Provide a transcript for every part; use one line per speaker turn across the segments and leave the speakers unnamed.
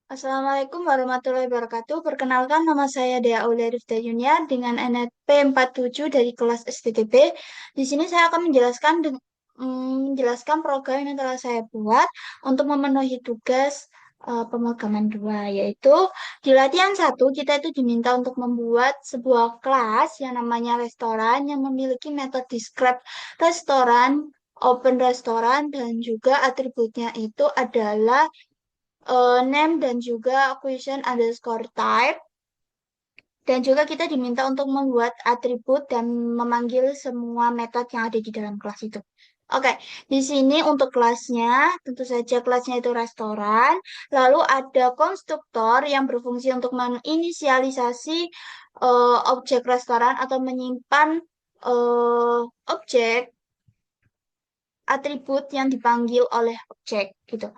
Assalamualaikum warahmatullahi wabarakatuh. Perkenalkan nama saya Dea Aulia Rifda Yunia dengan NPM 47 dari kelas STTP. Di sini saya akan menjelaskan program yang telah saya buat untuk memenuhi tugas pemrograman 2, yaitu di latihan 1 kita itu diminta untuk membuat sebuah kelas yang namanya restoran yang memiliki metode describe restoran, open restoran, dan juga atributnya itu adalah name dan juga question underscore type. Dan juga kita diminta untuk membuat atribut dan memanggil semua metode yang ada di dalam kelas itu. Oke, di sini untuk kelasnya, tentu saja kelasnya itu restoran. Lalu ada konstruktor yang berfungsi untuk menginisialisasi objek restoran atau menyimpan objek atribut yang dipanggil oleh objek gitu.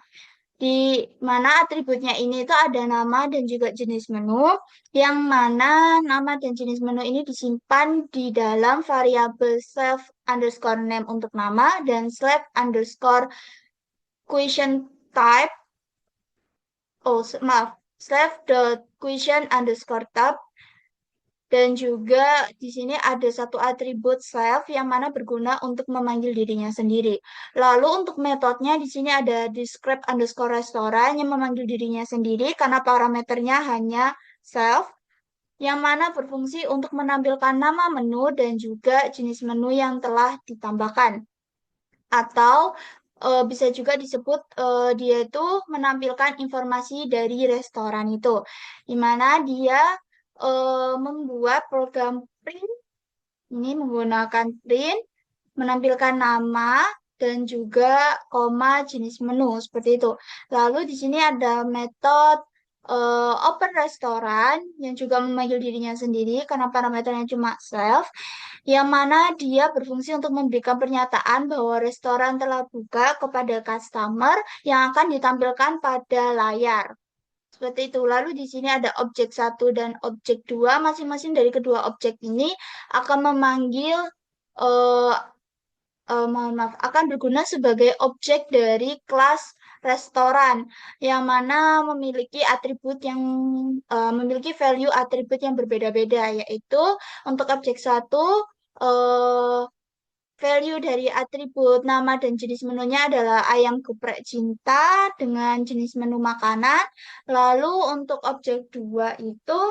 Di mana atributnya ini itu ada nama dan juga jenis menu, yang mana nama dan jenis menu ini disimpan di dalam variabel self underscore name untuk nama dan self underscore question type, maaf, self dot question underscore type. Dan juga di sini ada satu atribut self yang mana berguna untuk memanggil dirinya sendiri. Lalu untuk metodenya di sini ada describe underscore restoran yang memanggil dirinya sendiri karena parameternya hanya self, yang mana berfungsi untuk menampilkan nama menu dan juga jenis menu yang telah ditambahkan. Atau bisa juga disebut dia itu menampilkan informasi dari restoran itu, di mana dia membuat program print ini menggunakan print, menampilkan nama dan juga koma jenis menu seperti itu. Lalu di sini ada metode open restoran yang juga memanggil dirinya sendiri karena parameternya cuma self, yang mana dia berfungsi untuk memberikan pernyataan bahwa restoran telah buka kepada customer yang akan ditampilkan pada layar. Seperti itu. Lalu di sini ada objek satu dan objek 2. Masing-masing dari kedua objek ini akan memanggil eh, mohon maaf, akan berguna sebagai objek dari kelas restoran yang mana memiliki atribut yang memiliki value atribut yang berbeda-beda, yaitu untuk objek satu eh, value dari atribut nama dan jenis menunya adalah ayam geprek cinta dengan jenis menu makanan. Lalu untuk objek 2 itu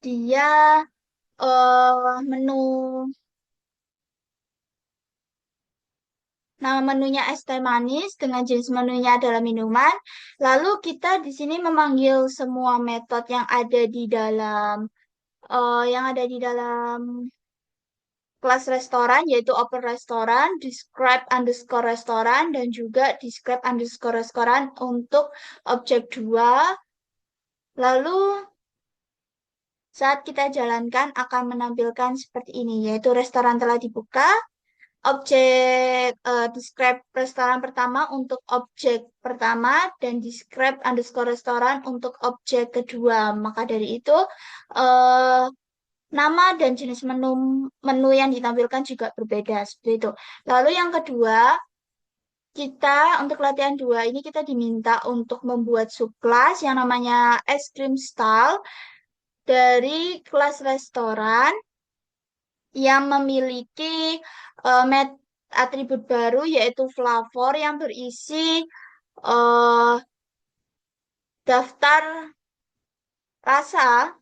dia menu, nama menunya es teh manis dengan jenis menunya adalah minuman. Lalu kita di sini memanggil semua metode yang ada di dalam kelas restoran, yaitu open restoran, describe underscore restoran, dan juga describe underscore restoran untuk objek 2. Lalu saat kita jalankan akan menampilkan seperti ini, yaitu restoran telah dibuka, objek describe restoran pertama untuk objek pertama, dan describe underscore restoran untuk objek kedua. Maka dari itu, eh, nama dan jenis menu menu yang ditampilkan juga berbeda seperti itu. Lalu yang kedua, kita untuk latihan 2 ini kita diminta untuk membuat subclass yang namanya es krim style dari kelas restoran yang memiliki atribut baru yaitu flavor yang berisi eh, daftar rasa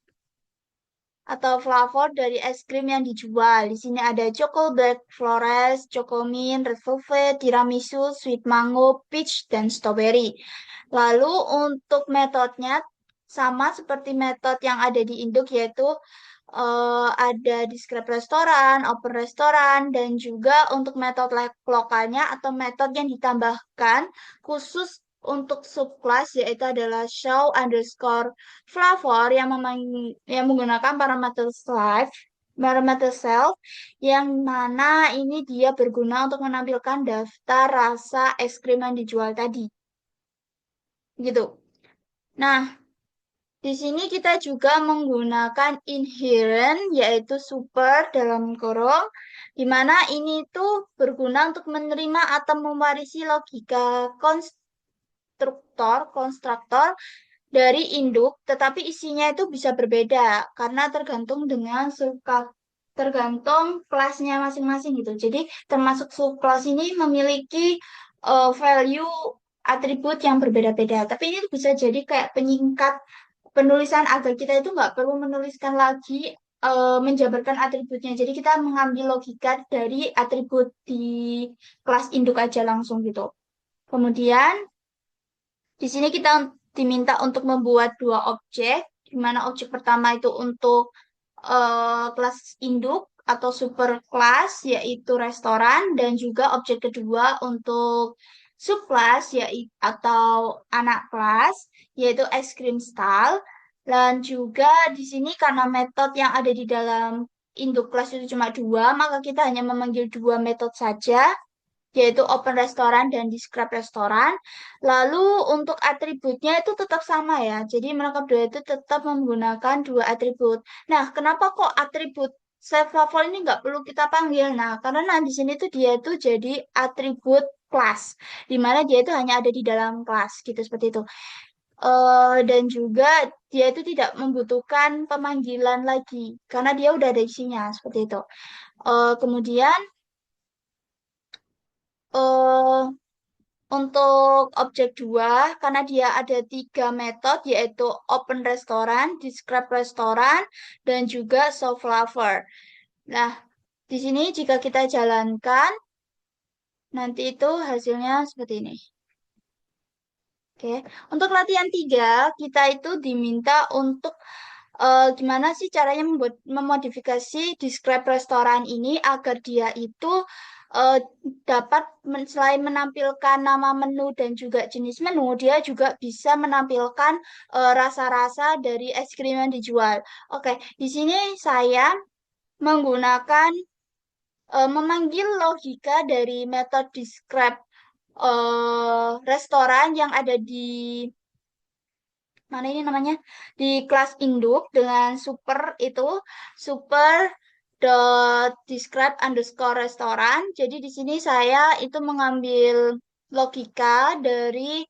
atau flavor dari es krim yang dijual. Di sini ada Choco Black Forest, Choco Mint, Red Velvet, Tiramisu, Sweet Mango, Peach, dan Strawberry. Lalu untuk metodenya sama seperti metode yang ada di Induk, yaitu ada describe restoran, open restoran, dan juga untuk metode lokalnya atau metode yang ditambahkan khusus untuk subclass yaitu adalah show underscore flavor yang menggunakan parameter self, yang mana ini dia berguna untuk menampilkan daftar rasa es krim yang dijual tadi. Gitu. Nah, di sini kita juga menggunakan inherent yaitu super dalam kurung, di mana ini tuh berguna untuk menerima atau mewarisi logika konstruktor dari induk, tetapi isinya itu bisa berbeda karena tergantung kelasnya masing-masing gitu. Jadi termasuk subkelas ini memiliki value atribut yang berbeda-beda. Tapi ini bisa jadi kayak penyingkat penulisan agar kita itu nggak perlu menuliskan lagi menjabarkan atributnya. Jadi kita mengambil logika dari atribut di kelas induk aja langsung gitu. Kemudian di sini kita diminta untuk membuat dua objek, di mana objek pertama itu untuk kelas induk atau super kelas yaitu restoran, dan juga objek kedua untuk subkelas yaitu atau anak kelas yaitu ice cream style. Dan juga di sini karena metode yang ada di dalam induk kelas itu cuma dua, maka kita hanya memanggil dua metode saja, yaitu open restoran dan describe restoran. Lalu untuk atributnya itu tetap sama ya. Jadi mereka berdua itu tetap menggunakan dua atribut. Nah, kenapa kok atribut self level ini nggak perlu kita panggil? Nah, karena di sini tuh dia itu jadi atribut kelas, di mana dia itu hanya ada di dalam kelas gitu seperti itu. Dan juga dia itu tidak membutuhkan pemanggilan lagi karena dia udah ada isinya seperti itu. Kemudian eh untuk objek 2, karena dia ada tiga metode, yaitu open restoran, describe restoran, dan juga soft lover. Nah, di sini jika kita jalankan, nanti itu hasilnya seperti ini. Oke, untuk latihan 3, kita itu diminta untuk gimana sih caranya memodifikasi describe restoran ini agar dia itu eh, dapat selain menampilkan nama menu dan juga jenis menu, dia juga bisa menampilkan rasa-rasa dari es krim yang dijual. Oke, di sini saya menggunakan memanggil logika dari metode describe restoran yang ada di mana ini namanya, di kelas induk dengan super dot describe underscore restoran. Jadi di sini saya itu mengambil logika dari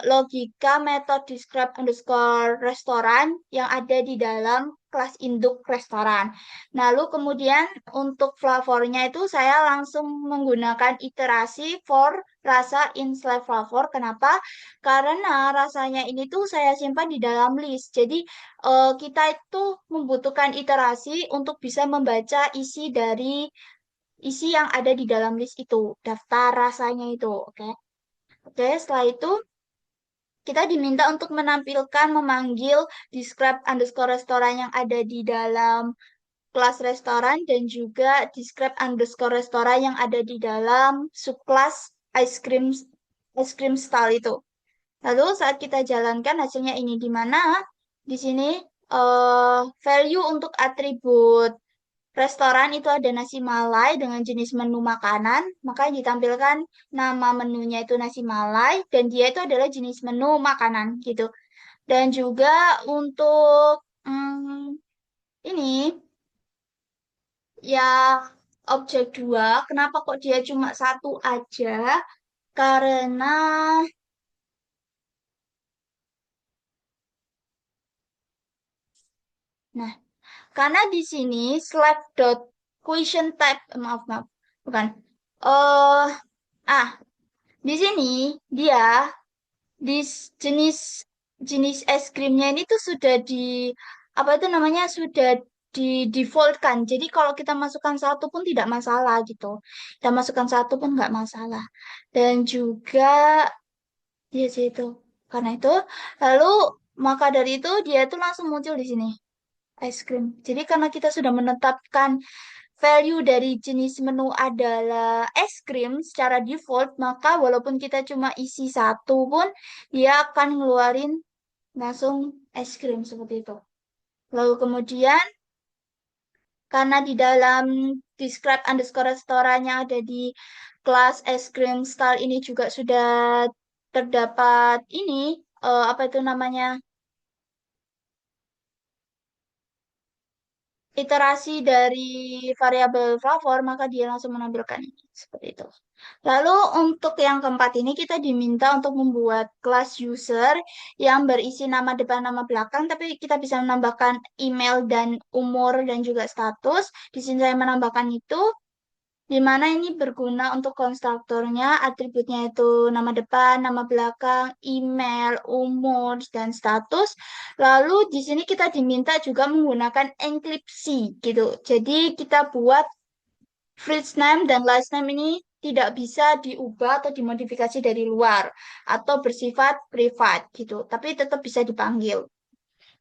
logika metode describe underscore restoran yang ada di dalam kelas induk restoran. Lalu kemudian untuk flavornya itu saya langsung menggunakan iterasi for rasa in slave flavor. Kenapa? Karena rasanya ini tuh saya simpan di dalam list. Jadi kita itu membutuhkan iterasi untuk bisa membaca isi yang ada di dalam list itu, daftar rasanya itu. Oke. Oke, setelah itu kita diminta untuk memanggil describe underscore restoran yang ada di dalam kelas restoran, dan juga describe underscore restoran yang ada di dalam subclass ice cream style itu. Lalu saat kita jalankan hasilnya ini, di mana di sini value untuk atribut restoran itu ada nasi malai dengan jenis menu makanan, maka yang ditampilkan nama menunya itu nasi malai, dan dia itu adalah jenis menu makanan gitu. Dan juga untuk ini ya objek 2, kenapa kok dia cuma satu aja? Karena, nah, karena di sini select dot question type, maaf maaf, bukan. Eh, ah, di sini dia di jenis jenis es krimnya ini tuh sudah apa itu namanya, sudah di defaultkan. Jadi kalau kita masukkan satu pun tidak masalah gitu. Kita masukkan satu pun nggak masalah. Dan juga ya sih itu. Karena itu lalu maka dari itu dia itu langsung muncul di sini es krim. Jadi karena kita sudah menetapkan value dari jenis menu adalah es krim secara default, maka walaupun kita cuma isi satu pun, dia akan ngeluarin langsung es krim seperti itu. Lalu kemudian, karena di dalam describe underscore restoran yang ada di kelas es krim style ini juga sudah terdapat ini, apa itu namanya, iterasi dari variabel favor, maka dia langsung menampilkan ini. Seperti itu. Lalu untuk yang keempat ini kita diminta untuk membuat kelas user yang berisi nama depan, nama belakang, tapi kita bisa menambahkan email dan umur dan juga status. Di sini saya menambahkan itu, di mana ini berguna untuk konstruktornya, atributnya itu nama depan, nama belakang, email, umur, dan status. Lalu di sini kita diminta juga menggunakan enkripsi gitu. Jadi kita buat first name dan last name ini tidak bisa diubah atau dimodifikasi dari luar atau bersifat privat gitu, tapi tetap bisa dipanggil.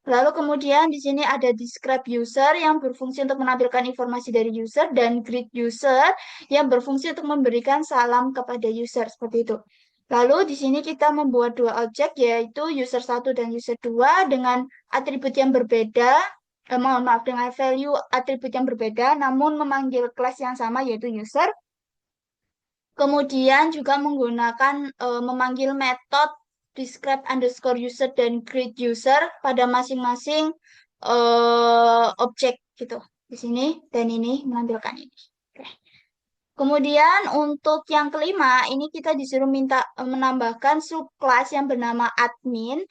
Lalu kemudian di sini ada describe user yang berfungsi untuk menampilkan informasi dari user dan greet user yang berfungsi untuk memberikan salam kepada user seperti itu. Lalu di sini kita membuat dua objek yaitu user satu dan user 2 dengan atribut yang berbeda, mohon maaf dengan value atribut yang berbeda namun memanggil kelas yang sama yaitu user. Kemudian juga menggunakan memanggil metode describe underscore user dan create user pada masing-masing objek gitu. Di sini dan ini menampilkan ini. Oke. Kemudian untuk yang kelima, ini kita disuruh minta menambahkan subclass yang bernama admin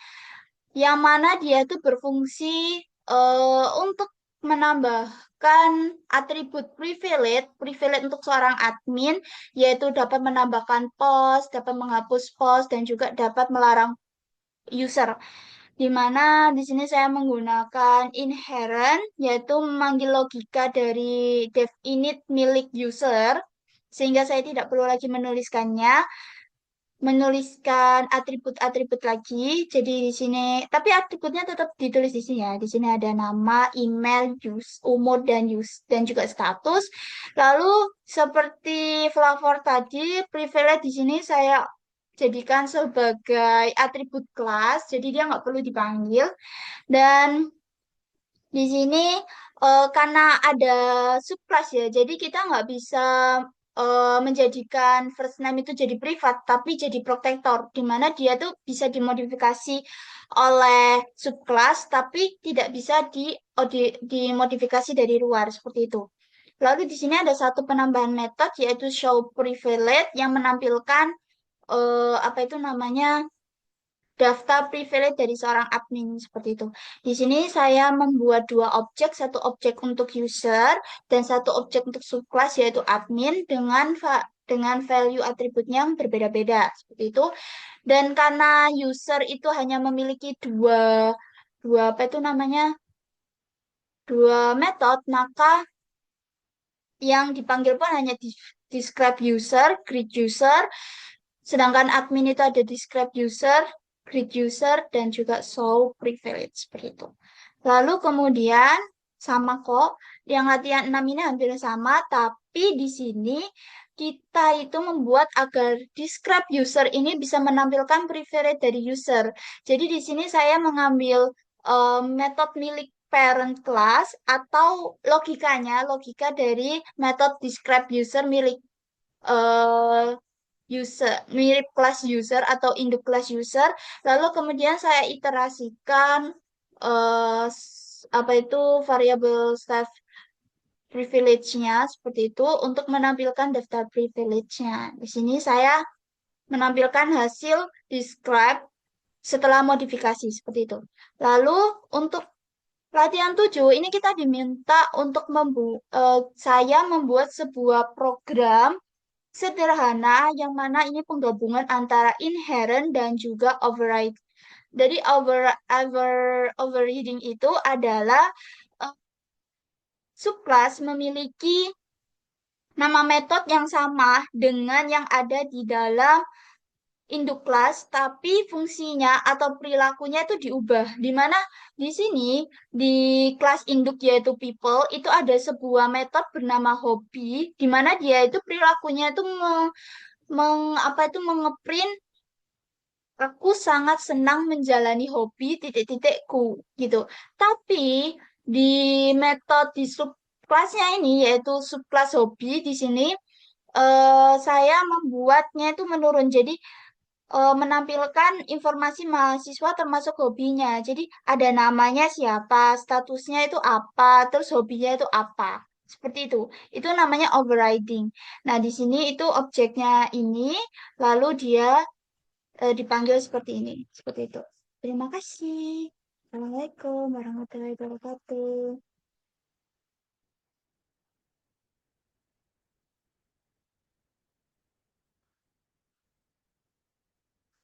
yang mana dia itu berfungsi untuk menambahkan atribut privilege untuk seorang admin, yaitu dapat menambahkan post, dapat menghapus post, dan juga dapat melarang user. Di mana di sini saya menggunakan inherent, yaitu memanggil logika dari dev init milik user, sehingga saya tidak perlu lagi menuliskan atribut-atribut lagi. Jadi di sini, tapi atributnya tetap ditulis di sini ya. Di sini ada nama, email, umur dan juga status. Lalu seperti flavor tadi, privilege di sini saya jadikan sebagai atribut kelas. Jadi dia nggak perlu dipanggil. Dan di sini karena ada subclass ya, jadi kita nggak bisa menjadikan first name itu jadi privat, tapi jadi protector, di mana dia tuh bisa dimodifikasi oleh subclass, tapi tidak bisa dimodifikasi dari luar seperti itu. Lalu di sini ada satu penambahan metode yaitu show privilege yang menampilkan apa itu namanya daftar privilege dari seorang admin seperti itu. Di sini saya membuat dua objek, satu objek untuk user dan satu objek untuk subclass yaitu admin dengan value atributnya yang berbeda-beda seperti itu. Dan karena user itu hanya memiliki dua dua apa itu namanya dua metode, maka yang dipanggil pun hanya describe user, greet user, sedangkan admin itu ada describe user, greet user, dan juga show privilege seperti itu. Lalu kemudian sama kok, yang latihan 6 ini hampir sama, tapi di sini kita itu membuat agar describe user ini bisa menampilkan privilege dari user. Jadi di sini saya mengambil metode milik parent class atau logika dari metode describe user milik eh, user mirip kelas user atau induk kelas user, lalu kemudian saya iterasikan apa itu variabel staff privilege-nya seperti itu untuk menampilkan daftar privilege-nya. Di sini saya menampilkan hasil describe setelah modifikasi seperti itu. Lalu untuk latihan 7 ini kita diminta untuk saya membuat sebuah program sederhana yang mana ini penggabungan antara inherent dan juga override. Jadi overriding itu adalah eh, subclass memiliki nama metode yang sama dengan yang ada di dalam induk kelas, tapi fungsinya atau perilakunya itu diubah. Di mana di sini di kelas induk yaitu people itu ada sebuah metode bernama hobby, di mana dia itu perilakunya itu apa itu mengeprint aku sangat senang menjalani hobi titik-titikku gitu. Tapi di metode di subclassnya ini yaitu subclass hobi di sini saya membuatnya itu menurun. Jadi menampilkan informasi mahasiswa termasuk hobinya. Jadi ada namanya siapa, statusnya itu apa, terus hobinya itu apa. Seperti itu. Itu namanya overriding. Nah, di sini itu objeknya ini, lalu dia dipanggil seperti ini. Seperti itu. Terima kasih. Assalamualaikum warahmatullahi wabarakatuh.